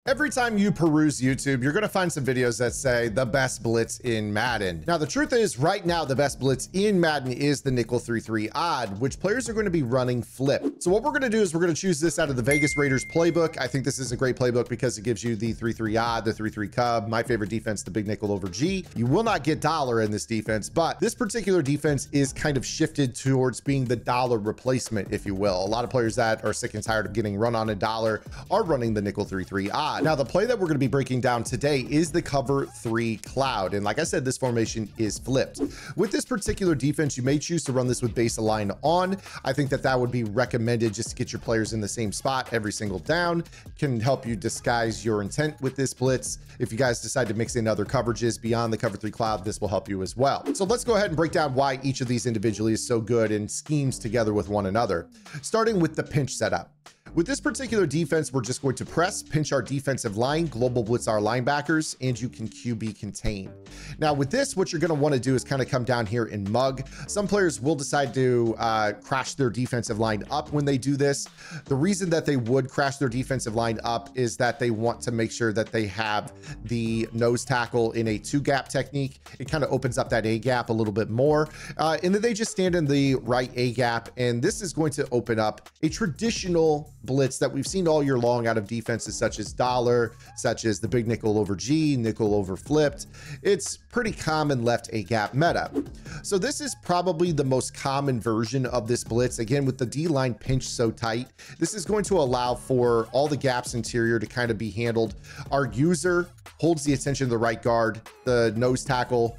Every time you peruse YouTube, you're going to find some videos that say the best blitz in Madden. Now, the truth is right now, the best blitz in Madden is the nickel 3-3 odd, which players are going to be running flip. So what we're going to do is we're going to choose this out of the Vegas Raiders playbook. I think this is a great playbook because it gives you the 3-3 odd, the 3-3 cub, my favorite defense, the big nickel over G. You will not get dollar in this defense, but this particular defense is kind of shifted towards being the dollar replacement, if you will. A lot of players that are sick and tired of getting run on a dollar are running the nickel 3-3 odd. Now, the play that we're going to be breaking down today is the cover 3 cloud. And like I said, this formation is flipped. With this particular defense, you may choose to run this with base align on. I think that that would be recommended just to get your players in the same spot every single down. Can help you disguise your intent with this blitz. If you guys decide to mix in other coverages beyond the cover 3 cloud, this will help you as well. So let's go ahead and break down why each of these individually is so good and schemes together with one another. Starting with the pinch setup. With this particular defense, we're just going to press, pinch our defensive line, global blitz our linebackers, and you can QB contain. Now with this, what you're going to want to do is kind of come down here and mug. Some players will decide to crash their defensive line up when they do this. The reason that they would crash their defensive line up is that they want to make sure that they have the nose tackle in a 2-gap technique. It kind of opens up that A gap a little bit more. And then they just stand in the right A gap. And this is going to open up a traditional blitz that we've seen all year long out of defenses such as dollar, such as the big nickel over G, nickel over flipped. It's pretty common left A gap meta. So this is probably the most common version of this blitz. Again, with the D line pinch so tight, this is going to allow for all the gaps interior to kind of be handled. Our user holds the attention of the right guard, the nose tackle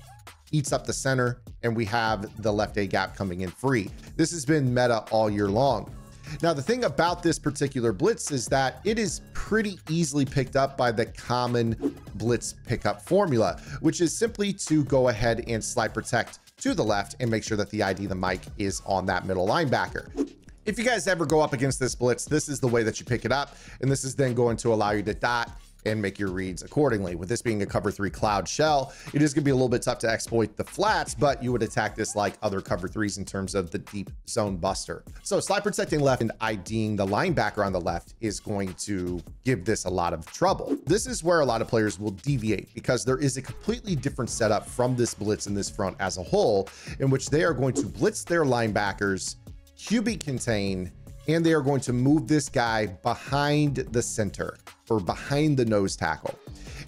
eats up the center, and we have the left A gap coming in free. This has been meta all year long. Now, the thing about this particular blitz is that it is pretty easily picked up by the common blitz pickup formula, which is simply to go ahead and slide protect to the left and make sure that the ID, the mic, is on that middle linebacker. If you guys ever go up against this blitz, this is the way that you pick it up. And this is then going to allow you to dot and make your reads accordingly. With this being a cover 3 cloud shell, it is going to be a little bit tough to exploit the flats, but you would attack this like other cover 3s in terms of the deep zone buster. So slide protecting left and IDing the linebacker on the left is going to give this a lot of trouble. This is where a lot of players will deviate because there is a completely different setup from this blitz in this front as a whole, in which they are going to blitz their linebackers, QB contain, and they are going to move this guy behind the center or behind the nose tackle.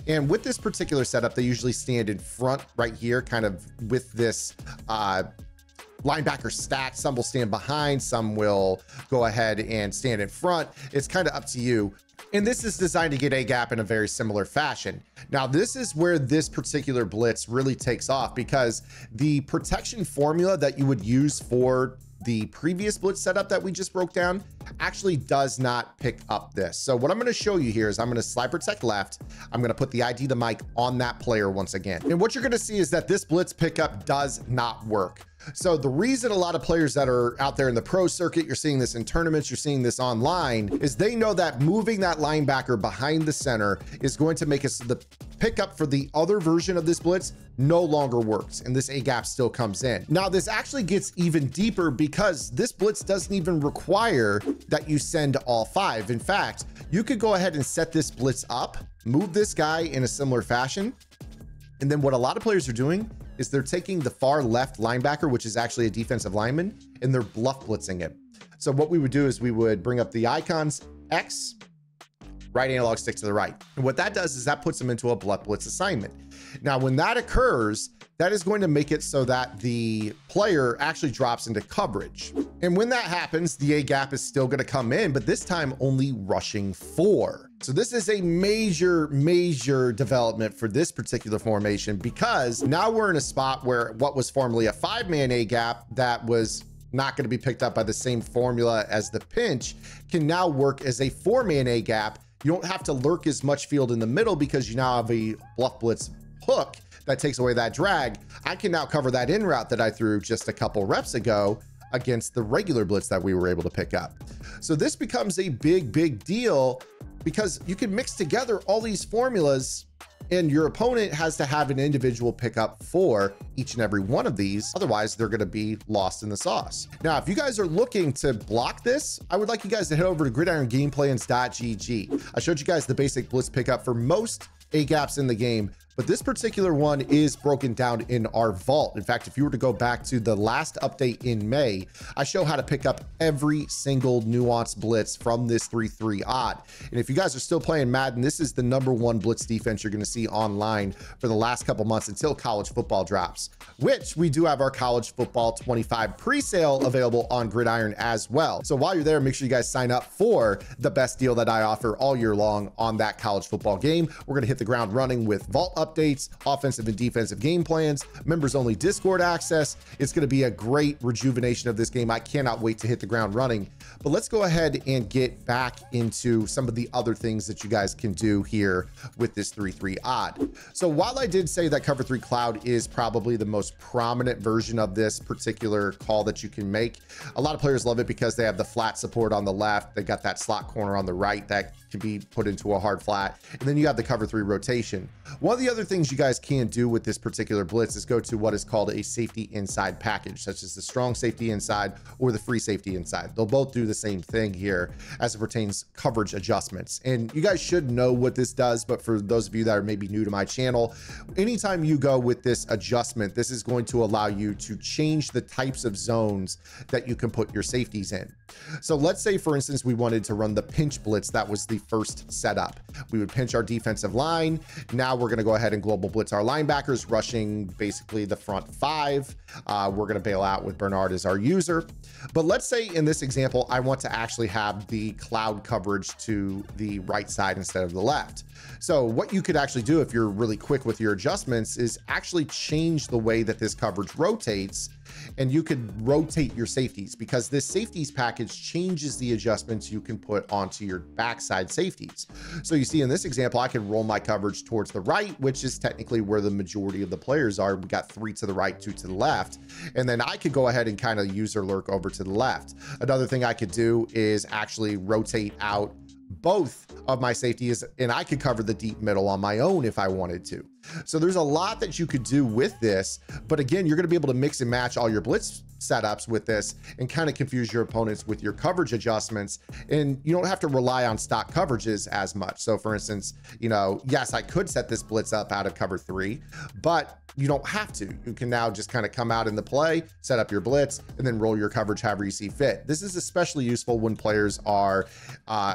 And with this particular setup, they usually stand in front right here, kind of with this linebacker stacked. Some will stand behind, some will go ahead and stand in front. It's kind of up to you. And this is designed to get a gap in a very similar fashion. Now, this is where this particular blitz really takes off because the protection formula that you would use for the previous blitz setup that we just broke down actually does not pick up this. So what I'm going to show you here is I'm going to slide protect left. I'm going to put the ID, the mic on that player once again. And what you're going to see is that this blitz pickup does not work. So the reason a lot of players that are out there in the pro circuit, you're seeing this in tournaments, you're seeing this online, is they know that moving that linebacker behind the center is going to make us the pickup for the other version of this blitz no longer works, and this A gap still comes in. Now, this actually gets even deeper because this blitz doesn't even require that you send all 5. In fact, you could go ahead and set this blitz up, move this guy in a similar fashion, and then what a lot of players are doing is they're taking the far left linebacker, which is actually a defensive lineman, and they're bluff blitzing him. So what we would do is we would bring up the icons, X, right analog stick to the right. And what that does is that puts them into a bluff blitz assignment. Now, when that occurs, that is going to make it so that the player actually drops into coverage. And when that happens, the A gap is still going to come in, but this time only rushing 4. So this is a major development for this particular formation because now we're in a spot where what was formerly a 5-man A gap that was not going to be picked up by the same formula as the pinch can now work as a 4-man A gap. You don't have to lurk as much field in the middle because you now have a bluff blitz hook that takes away that drag. I can now cover that in route that I threw just a couple reps ago against the regular blitz that we were able to pick up. So this becomes a big deal because you can mix together all these formulas And your opponent has to have an individual pickup for each and every one of these. Otherwise, they're going to be lost in the sauce. Now, if you guys are looking to block this, I would like you guys to head over to gridirongameplans.gg. I showed you guys the basic blitz pickup for most A gaps in the game, but this particular one is broken down in our vault. In fact, if you were to go back to the last update in May, I show how to pick up every single nuanced blitz from this 3-3 odd. And if you guys are still playing Madden, this is the #1 blitz defense you're going to see online for the last couple months until college football drops, which we do have our college football 25 pre-sale available on Gridiron as well. So while you're there, make sure you guys sign up for the best deal that I offer all year long on that college football game. We're going to hit the ground running with vault updates, offensive and defensive game plans, members only Discord access. It's going to be a great rejuvenation of this game. I cannot wait to hit the ground running. But let's go ahead and get back into some of the other things that you guys can do here with this 3-3 odd. So while I did say that cover 3 cloud is probably the most prominent version of this particular call that you can make, a lot of players love it because they have the flat support on the left. They got that slot corner on the right that can be put into a hard flat. And then you have the cover 3 rotation. One of the other things you guys can do with this particular blitz is go to what is called a safety inside package, such as the strong safety inside or the free safety inside. They'll both do the same thing here as it pertains coverage adjustments. And you guys should know what this does, but for those of you that are maybe new to my channel, anytime you go with this adjustment, this is going to allow you to change the types of zones that you can put your safeties in. So let's say, for instance, we wanted to run the pinch blitz. That was the first setup. We would pinch our defensive line. Now we're going to go ahead and global blitz our linebackers, rushing basically the front 5. We're going to bail out with Bernard as our user. But let's say in this example, I want to actually have the cloud coverage to the right side instead of the left. So what you could actually do if you're really quick with your adjustments is actually change the way that this coverage rotates, and you could rotate your safeties because this safeties package changes the adjustments you can put onto your backside safeties. So you see in this example, I can roll my coverage towards the right, which is technically where the majority of the players are. We got 3 to the right, 2 to the left. And then I could go ahead and kind of user lurk over to the left. Another thing I could do is actually rotate out both of my safeties, and I could cover the deep middle on my own if I wanted to. So there's a lot that you could do with this, but again, you're going to be able to mix and match all your blitz setups with this and kind of confuse your opponents with your coverage adjustments, and you don't have to rely on stock coverages as much. So for instance, you know, yes, I could set this blitz up out of cover 3, but you don't have to. You can now just kind of come out in the play, set up your blitz, and then roll your coverage however you see fit. This is especially useful when players are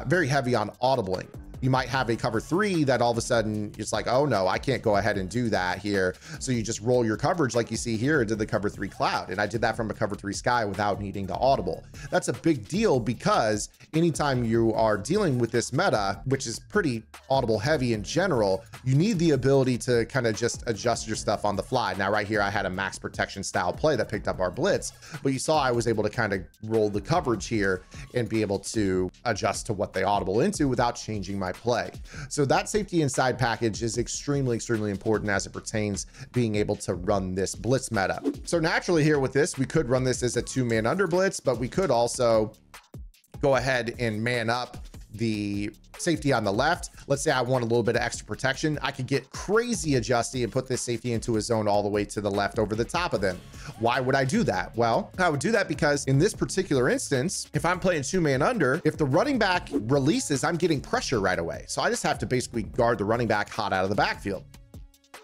very heavy on audibling. You might have a cover 3 that all of a sudden it's like, oh no, I can't go ahead and do that here. So you just roll your coverage like you see here into the cover 3 cloud. And I did that from a cover 3 sky without needing to audible. That's a big deal because anytime you are dealing with this meta, which is pretty audible heavy in general, you need the ability to kind of just adjust your stuff on the fly. Now right here, I had a max protection style play that picked up our blitz, but you saw I was able to kind of roll the coverage here and be able to adjust to what they audible into without changing my play. So that safety inside package is extremely important as it pertains being able to run this blitz meta. So naturally here with this, we could run this as a 2-man under blitz, but we could also go ahead and man up the safety on the left. Let's say I want a little bit of extra protection. I could get crazy adjusty and put this safety into a zone all the way to the left over the top of them. Why would I do that? Well, I would do that because in this particular instance, if I'm playing 2-man under, if the running back releases, I'm getting pressure right away. So I just have to basically guard the running back hot out of the backfield.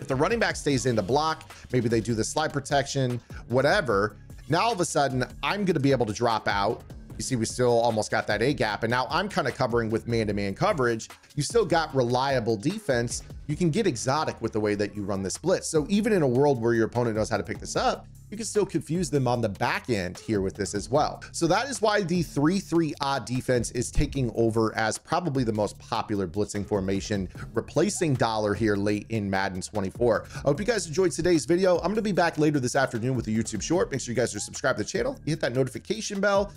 If the running back stays in to block, maybe they do the slide protection, whatever. Now all of a sudden I'm going to be able to drop out. You see, we still almost got that A gap, and now I'm kind of covering with man-to-man coverage. You still got reliable defense. You can get exotic with the way that you run this blitz. So even in a world where your opponent knows how to pick this up, you can still confuse them on the back end here with this as well. So that is why the 3-3 odd defense is taking over as probably the most popular blitzing formation, replacing dollar here late in Madden 24. I hope you guys enjoyed today's video. I'm going to be back later this afternoon with a YouTube short. Make sure you guys are subscribed to the channel. You hit that notification bell.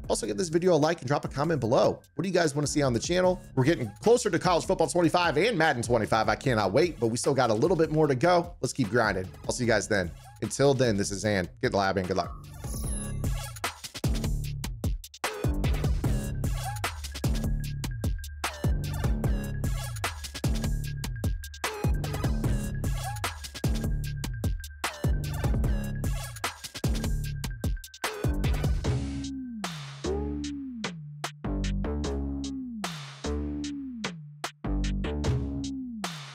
Also, give this video a like and drop a comment below. What do you guys want to see on the channel? We're getting closer to college football 25 and Madden 25. I cannot wait, but we still got a little bit more to go. Let's keep grinding. I'll see you guys then. Until then, this is Zan. Get labbing. Good luck.